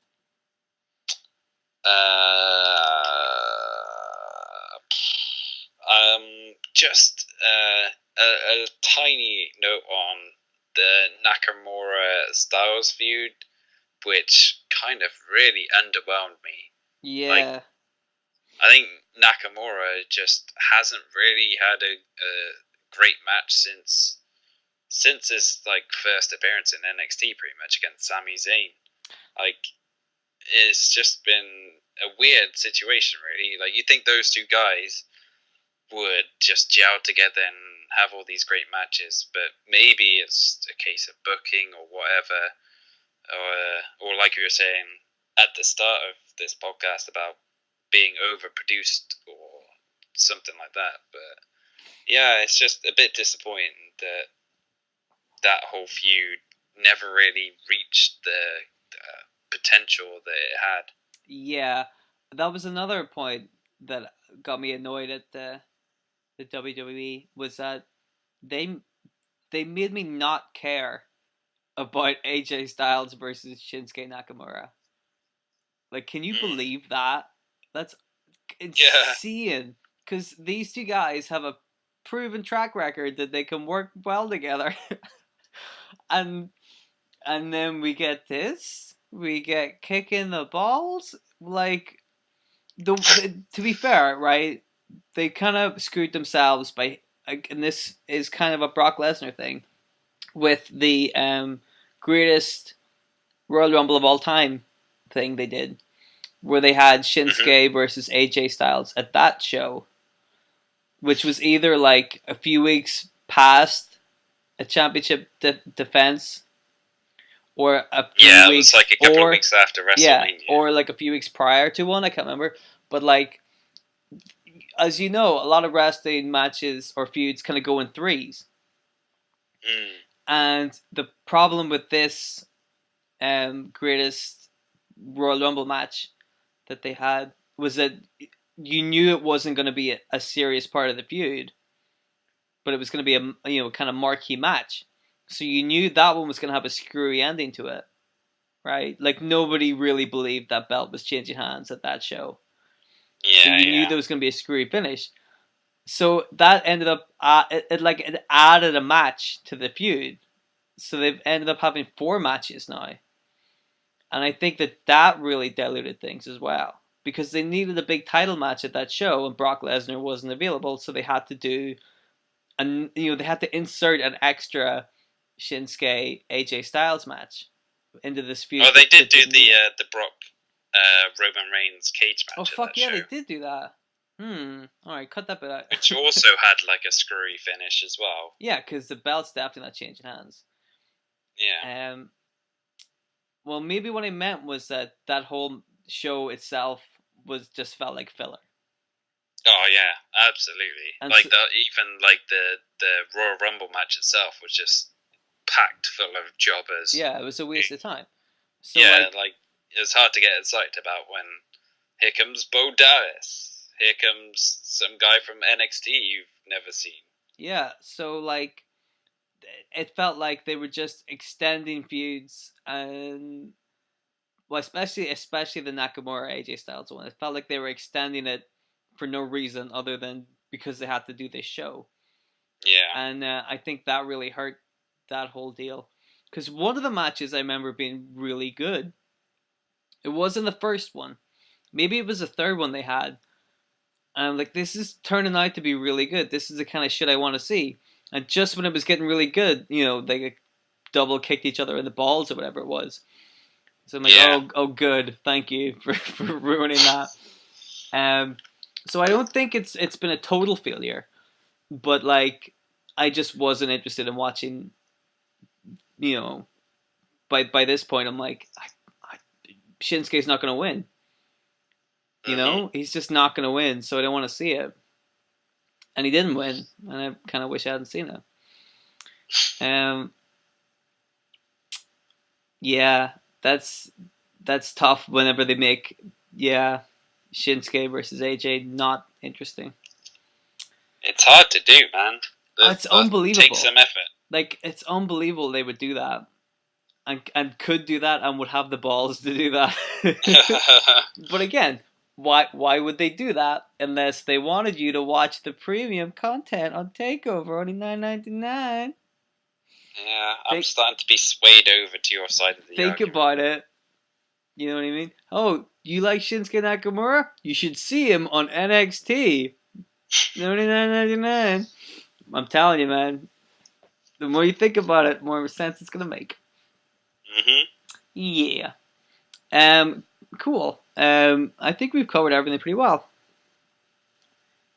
Just a tiny note on the Nakamura Styles feud, which kind of really underwhelmed me. Yeah. I think Nakamura just hasn't really had a great match since his first appearance in NXT, pretty much against Sami Zayn. It's just been a weird situation, really. You think those two guys would just gel together and have all these great matches, but maybe it's a case of booking or whatever, or like you were saying at the start of this podcast about being overproduced or something like that. But yeah, it's just a bit disappointing that whole feud never really reached the potential that it had. Yeah, that was another point that got me annoyed at the WWE was that they they made me not care about AJ Styles versus Shinsuke Nakamura. Like, can you believe that? That's Yeah. insane. Because these two guys have a proven track record that they can work well together, and then we get this. We get kicking the balls. Like to be fair, right? They kind of screwed themselves by, and this is kind of a Brock Lesnar thing with the greatest Royal Rumble of all time thing they did, where they had Shinsuke versus AJ Styles at that show, which was either like a few weeks past a championship defense, or a few Yeah, it was weeks, like a couple of weeks after yeah, WrestleMania. or like a few weeks prior to one. I can't remember, but like as you know, a lot of wrestling matches or feuds kind of go in threes. Mm. And the problem with this greatest Royal Rumble match that they had was that you knew it wasn't going to be a serious part of the feud, but it was going to be a kind of marquee match. So you knew that one was going to have a screwy ending to it, right? Like nobody really believed that belt was changing hands at that show. So Yeah, you knew there was going to be a screwy finish. So that ended up it added a match to the feud. So they've ended up having 4 matches now. And I think that really diluted things as well. Because they needed a big title match at that show and Brock Lesnar wasn't available, so they had to do they had to insert an extra Shinsuke AJ Styles match into this feud. Oh, they did do the Brock Roman Reigns cage match. Oh fuck yeah, show. they did do that. Alright, cut that bit out. Which also had like a screwy finish as well. Yeah, because the belt's definitely not changing hands. Yeah. Well, maybe what I meant was that whole show itself just felt like filler. Oh yeah, absolutely. And like even like the Royal Rumble match itself was just packed full of jobbers. Yeah, it was a waste of time. So yeah, like it was hard to get excited about when here comes Bo Dallas, here comes some guy from NXT you've never seen. Yeah, so like it felt like they were just extending feuds, and well, especially the Nakamura AJ Styles one. It felt like they were extending it for no reason other than because they had to do this show. Yeah, And I think that really hurt that whole deal. Because one of the matches I remember being really good. It wasn't the first one. Maybe it was the third one they had. And I'm like, this is turning out to be really good. This is the kind of shit I want to see. And just when it was getting really good, they double kicked each other in the balls or whatever it was. So I'm like, oh, good. Thank you for ruining that. So I don't think it's been a total failure, but like, I just wasn't interested in watching. By this point, I'm like, Shinsuke's not going to win. He's just not going to win, so I don't want to see it. And he didn't win, and I kind of wish I hadn't seen it. Yeah, that's tough whenever they make Shinsuke versus AJ not interesting. It's hard to do, man. It's unbelievable. Takes some effort. Like, it's unbelievable they would do that. And could do that and would have the balls to do that. But again, why would they do that unless they wanted you to watch the premium content on Takeover, only $9.99? Yeah, I'm starting to be swayed over to your side of the Think argument. about it. You know what I mean? Oh, you like Shinsuke Nakamura? You should see him on NXT. $99.99. I'm telling you, man. The more you think about it, the more sense it's gonna make. Yeah. Cool. I think we've covered everything pretty well.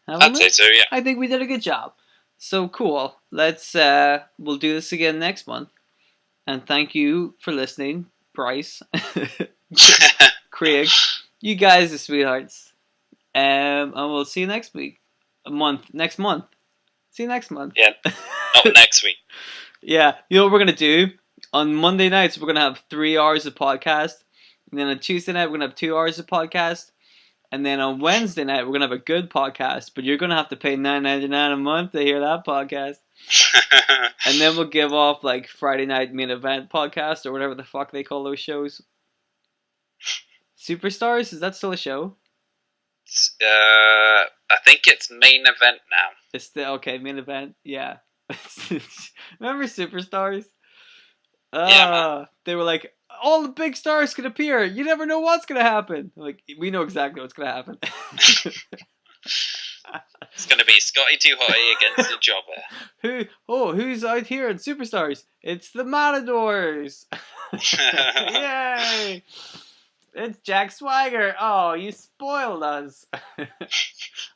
I'd say so, yeah. I think we did a good job. So cool. Let's we'll do this again next month. And thank you for listening, Bryce, Craig. You guys are sweethearts. And we'll see you next week. Next month. See you next month. Yeah. Not next week. Yeah. You know what we're gonna do? On Monday nights, we're going to have 3 hours of podcast. And then on Tuesday night, we're going to have 2 hours of podcast. And then on Wednesday night, we're going to have a good podcast. But you're going to have to pay $9.99 a month to hear that podcast. And then we'll give off like Friday night main event podcast or whatever the fuck they call those shows. Superstars? Is that still a show? I think it's main event now. It's still, okay, main event. Yeah. Remember Superstars? Yeah, they were like, all the big stars can appear. You never know what's gonna happen. Like, we know exactly what's gonna happen. It's gonna be Scotty 2 Hotty against the Jobber. Who's out here in Superstars? It's the Matadors. Yay! It's Jack Swagger. Oh, you spoiled us.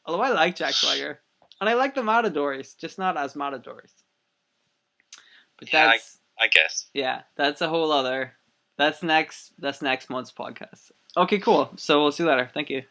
Although I like Jack Swagger, and I like the Matadors, just not as Matadors. But I guess. Yeah, that's a whole other. That's next month's podcast. Okay, cool. So we'll see you later. Thank you.